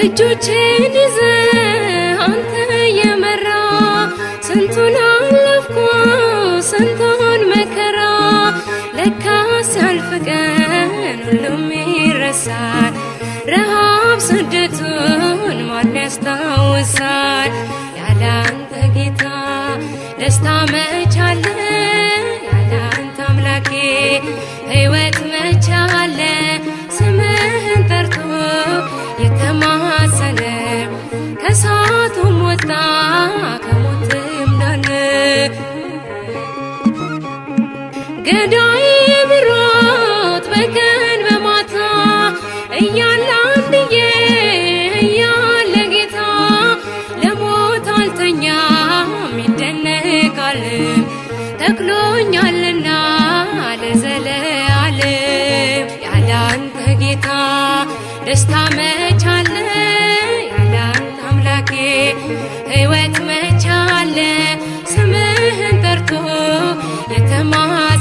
እጆቼን ይዘህ አንተ የመራ ስንቱን አለፍኩ ስንቱን መከራ ለካስ ያልፍ ቀን ሁሉም ይረሳል ረሃብ ስደቱን ማን ያስታውሳል ያለ አንተ ጌታ ደስታ መች አለ ያለ አንተ አምላኬ ሕይወት መች አለ ስምህን ጠርቶ የተማጸነ ከእሳቱም ወጣ ከሞትም ዳነ ገዳይ ብሮት በቀን በማታ እያለ አንድዬ እያለ ጌታ ለሞት አልተኛም ይደነቃል ተክሎኛልና ለዘለዓለም ያለ አንተ ጌታ ደስታ መች አለ ያለ አንተ አምላኬ ሕይወት መች አለ ስምህን ጠርቶ የተማጸነ